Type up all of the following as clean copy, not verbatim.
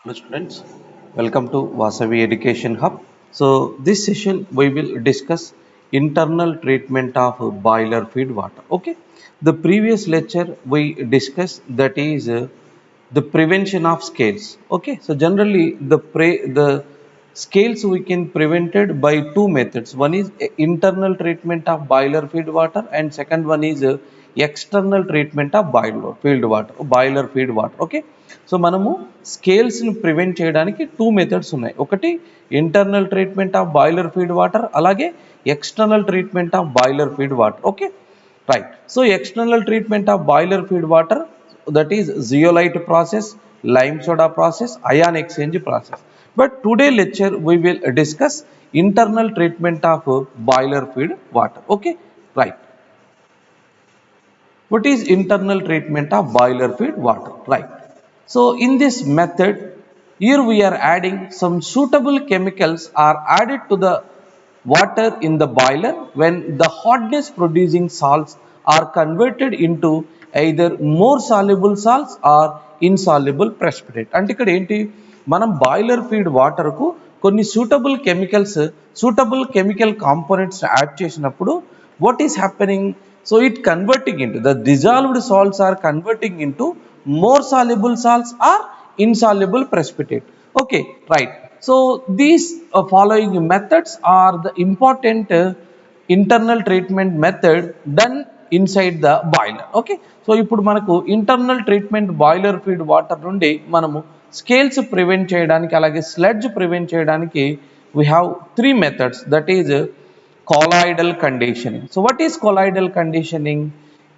Hello students, welcome to Vasavi Education Hub. So this session we will discuss internal treatment of boiler feed water. Okay, the previous lecture we discussed that is the prevention of scales. Okay, so generally the scales we can prevent it by two methods. One is internal treatment of boiler feed water and second one is external treatment of boiler feed water. Okay, so మనము స్కేల్స్ని prevent చేయడానికి two methods ఉన్నాయి. ఒకటి internal treatment of boiler feed water, అలాగే external treatment of boiler feed water. Okay, right. So external treatment of boiler feed water, that is zeolite process, lime soda process, ion exchange process. But today lecture we will discuss internal treatment of boiler feed water. Okay, right. What is internal treatment of boiler feed water? Right. So in this method, here we are adding some suitable chemicals are added to the water in the boiler when the hotness producing salts are converted into either more soluble salts or insoluble precipitate. అంటే ఇక్కడ ఏంటి, మనం boiler feed వాటర్కు కొన్ని suitable chemical components add చేసినప్పుడు what is happening, so it converting into the dissolved salts are converting into more soluble salts or insoluble precipitate. Okay, right. So these following methods are the important internal treatment method done inside the boiler. Okay, so ఇప్పుడు మనకు internal treatment boiler feed water నుండి మనము scales prevent చేయడానికి అలాగే sludge prevent చేయడానికి we have three methods, that is colloidal conditioning. So what is colloidal conditioning?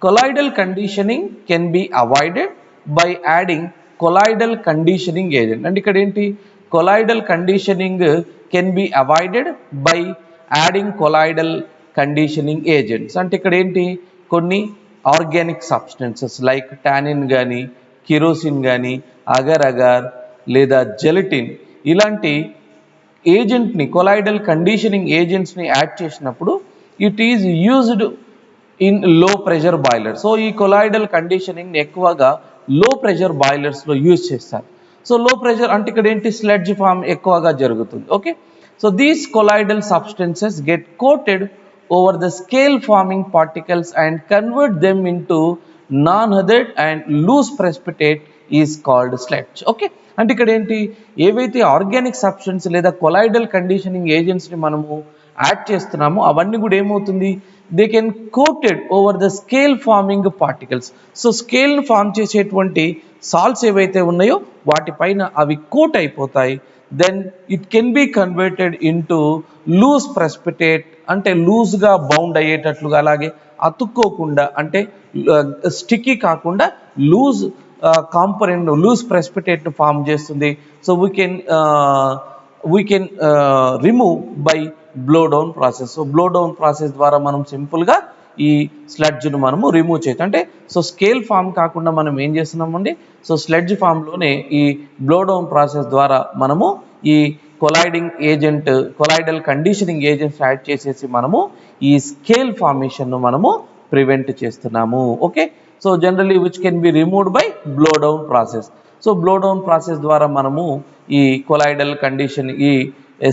Colloidal conditioning can be avoided by adding colloidal conditioning agent. And ikkada enti, colloidal conditioning can be avoided by adding colloidal conditioning agents. అంటే ఇక్కడ ఏంటి, కొన్ని organic substances like tannin కానీ, kerosene కానీ, agar agar లేదా gelatin ఇలాంటి ఏజెంట్ని, colloidal conditioning ఏజెంట్స్ని యాడ్ చేసినప్పుడు it is used in low pressure boiler. So ఈ కొలాయిడల్ కండిషనింగ్ని ఎక్కువగా లో ప్రెషర్ బాయిలర్స్లో యూజ్ చేస్తారు. సో లో ప్రెషర్ అంటే ఇక్కడ ఏంటి, స్లడ్జ్ ఫామ్ ఎక్కువగా జరుగుతుంది. Okay, so these colloidal substances get coated over the scale forming particles and convert them into non adhered and loose precipitate is called sludge. Okay, అంటే ఇక్కడ ఏంటి, ఏవైతే ఆర్గానిక్ సబ్స్టెన్స్ లేదా కొలాయిడల్ కండిషనింగ్ ఏజెంట్స్ని మనము add చేస్తున్నామో అవన్నీ కూడా ఏమవుతుంది, they can coated over the scale forming particles. So స్కేల్ను ఫామ్ చేసేటువంటి సాల్ట్స్ ఏవైతే ఉన్నాయో వాటిపైన అవి కోట్ అయిపోతాయి. Then it can be converted into loose precipitate, అంటే లూజ్గా బౌండ్ అయ్యేటట్లుగా, అలాగే అతుక్కోకుండా అంటే స్టిక్కీ కాకుండా లూజ్ కాంపొనెంట్ లూజ్ ప్రెసిపిటేట్ను ఫామ్ చేస్తుంది. So we can remove by blow down process. So blow down process ద్వారా మనం సింపుల్గా ఈ స్లడ్జ్ను మనము రిమూవ్ చేయొచ్చు. అంటే సో స్కేల్ ఫామ్ కాకుండా మనం ఏం చేస్తున్నామండి, సో స్లడ్జ్ ఫామ్లోనే ఈ బ్లో డౌన్ ప్రాసెస్ ద్వారా మనము ఈ కొలాయిడల్ కండిషనింగ్ ఏజెంట్స్ యాడ్ చేసేసి మనము ఈ స్కేల్ ఫార్మేషన్ను మనము ప్రివెంట్ చేస్తున్నాము. Okay, so generally which can be removed by blow down process. So blow down process ద్వారా మనము ఈ కొలాయిడల్ కండిషన్, ఈ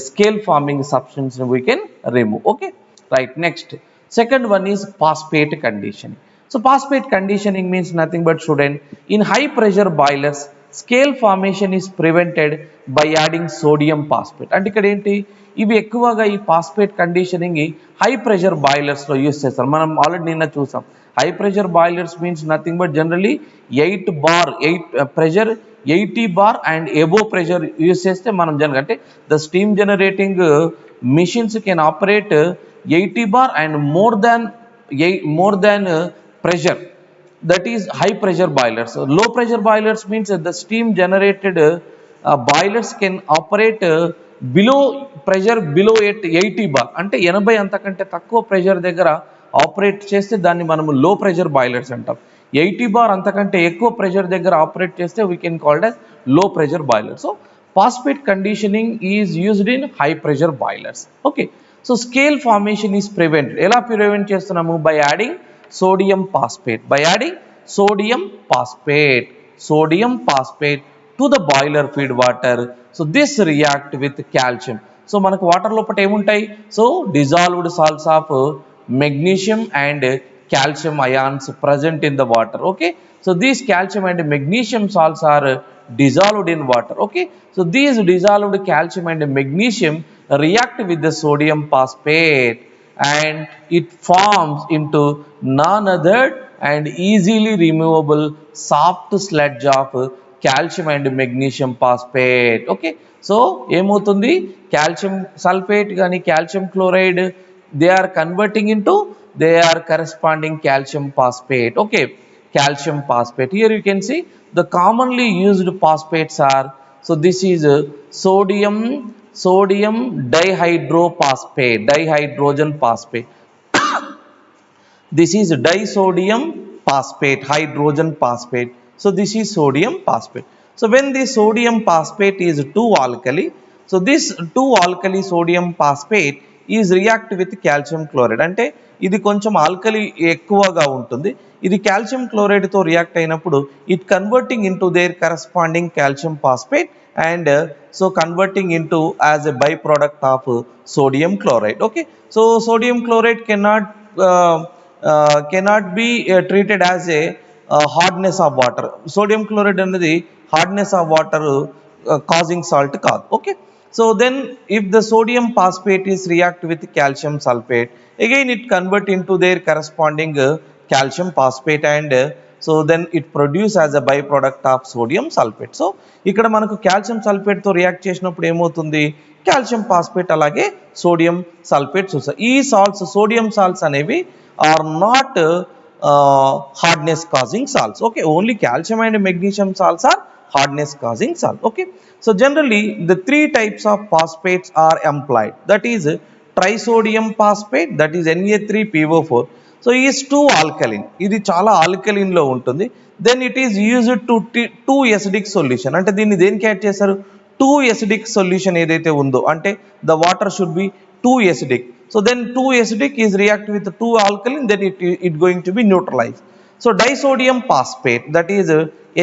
స్కేల్ ఫార్మింగ్ సబ్స్టెన్స్ని we can remove. Okay, right. Next second one is phosphate conditioning. So phosphate conditioning means nothing but, student, in high pressure boilers scale formation is prevented by adding sodium phosphate. అంటే ఇక్కడ ఏంటి, ఇవి ఎక్కువగా ఈ phosphate conditioning high pressure బాయిలర్స్లో use చేస్తారు. మనం already నిన్న చూసాం. High pressure boilers means nothing but generally 8 pressure 80 bar and above pressure use చేస్తే మనం జనరల్ అంటే the steam generating machines can operate 80 bar and more than pressure, that is high pressure boilers. Low pressure boilers means the steam generated boilers can operate below pressure below 80 bar, అంటే 80 అంతకంటే తక్కువ pressure దగ్గర operate చేస్తే దాన్ని మనము లో pressure boilers అంటాం. 80 bar అంతకంటే ఎక్కువ ప్రెషర్ దగ్గర ఆపరేట్ చేస్తే we can called as low pressure boiler. So phosphate conditioning is used in high pressure boilers. Okay, so scale formation is prevented. ఎలా ప్రివెంట్ చేస్తున్నాము, by adding sodium phosphate to the boiler feed water. So this react with calcium. So మనకు water లోపల ఏముంటాయి? So dissolved salts of magnesium and calcium ions present in the water. Okay, so these calcium and magnesium salts are dissolved in water. Okay, so these dissolved calcium and magnesium react with the sodium phosphate and it forms into none other and easily removable soft sludge of calcium and magnesium phosphate. Okay, so ఏమవుతుంది? Calcium sulphate కానీ calcium chloride they are converting into they are corresponding calcium phosphate. Okay, calcium phosphate. Here you can see the commonly used phosphates are, so this is sodium dihydrogen phosphate. This is disodium phosphate, hydrogen phosphate. So this is sodium phosphate. So when the sodium phosphate is 2 alkali, so this 2 alkali sodium phosphate is react with calcium chloride. అంటే ఇది కొంచెం alkali ఎక్కువగా ఉంటుంది. ఇది calcium chloride తో react అయినప్పుడు it converting into there corresponding calcium phosphate and so converting into as a byproduct of sodium chloride. Okay, so sodium chloride cannot be treated as a hardness of water. Sodium chloride అనేది hardness of water causing salt కాదు. Okay, so then if the sodium phosphate is react with calcium sulfate, again it convert into their corresponding calcium phosphate and so then it produce as a byproduct of sodium sulfate. So ఇక్కడ మనకు calcium sulphate తో react చేసినప్పుడు ఏమవుతుంది? Calcium phosphate అలాగే sodium sulphates వస్తాయి. ఈ salts sodium salts అనేవి are not hardness causing salts. Okay, only calcium and magnesium salts are hardness causing salt. Okay, so generally the 3 types of phosphates are employed, that is trisodium phosphate, that is Na3PO4. so is 2 alkaline, ఇది చాలా alkaline లో ఉంటుంది. then it is used to 2 acidic solution, అంటే దీన్ని దేనికి add చేశారు? 2 acidic solution ఏదైతే ఉందో, అంటే the water should be 2 acidic. So then 2 acidic is react with 2 alkaline, then it going to be neutralized. So disodium phosphate, that is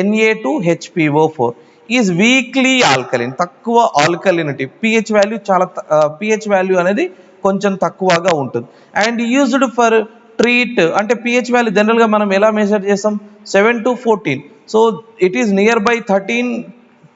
Na2HPO4 is weakly alkaline, తక్కువ alkalinity, pH value చాలా pH value అనేది కొంచెం తక్కువగా ఉంటుంది. and used for treat, అంటే pH value general గా మనం ఎలా మెజర్ చేస్తాం? 7 to 14. so it is near by 13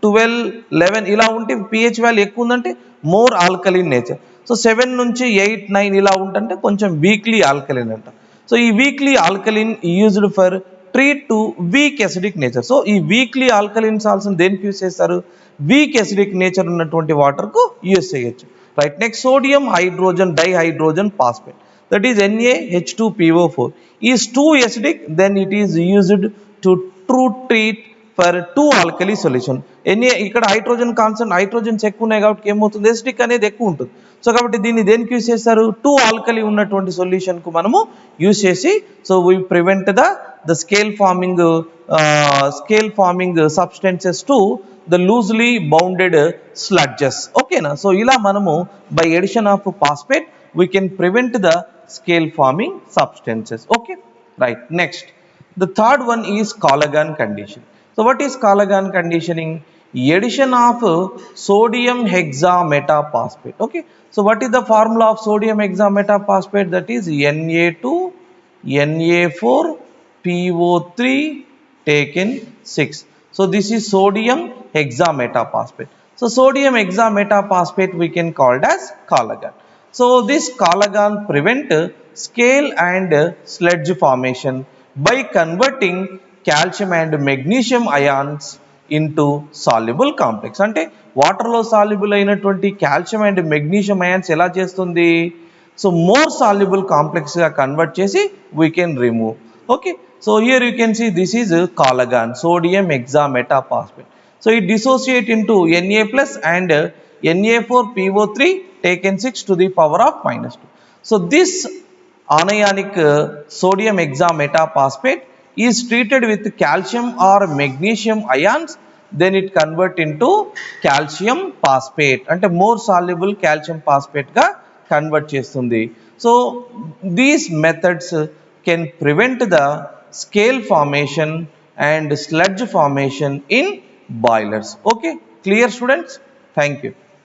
12 11 ఇలా ఉంటే pH value ఎక్కువ ఉందంటే more alkaline nature. సో 7 నుంచి 8 9 ఇలా ఉంటుంటే కొంచెం వీక్లీ ఆల్కలిన్ అంట. సో ఈ weekly alkaline used for treat to week acidic nature. So ఈ వీక్లీ ఆల్కలిన్ సాల్ట్స్ దేనికి యూజ్ చేస్తారు? వీక్ అసిడిక్ నేచర్ ఉన్నటువంటి వాటర్ కు యూజ్ చేయొచ్చు. Right, next sodium hydrogen dihydrogen phosphate, that is NaH2PO4 is too acidic, then it is used to treat for 2 alkali solution. ఇక్కడ hydrogen consent hydrogens ఎక్కువ ఉన్నాయి కాబట్టి ఏమవుతుంది? ఎసిడిక్ అనేది ఎక్కువ ఉంటుంది. సో కాబట్టి దీన్ని దేనికి యూజ్ చేస్తారు? 2 ఆల్కలి ఉన్నటువంటి సొల్యూషన్ కు మనము యూజ్ చేసి so we prevent the scale forming substances to the loosely bounded sludges. ఓకేనా? సో ఇలా మనము by addition of phosphate we can prevent the scale forming substances. Okay, right. Next, the third one is Callaghan condition. So what is Callaghan conditioning? Addition of sodium hexametaphosphate. Okay, so what is the formula of sodium hexametaphosphate? That is Na2Na4PO3 taken 6. so this is sodium hexametaphosphate. so sodium hexametaphosphate we can call it as Callaghan. So this Callaghan prevent scale and sludge formation by converting calcium and magnesium ions into soluble complex. అంటే water లో soluble అయినటువంటి calcium and magnesium ions ఎలా చేస్తుంది? So more soluble complex గా convert చేసి we can remove. Okay, so here you can see this is Callaghan sodium hexametaphosphate. so it dissociate into Na plus and Na4PO3 taken 6 to the power of -2. so this anionic sodium hexametaphosphate is treated with calcium or magnesium ions, then it convert into calcium phosphate, అంటే more soluble calcium phosphate గా convert చేస్తుంది. so these methods can prevent the scale formation and sludge formation in boilers. Okay, clear students? Thank you.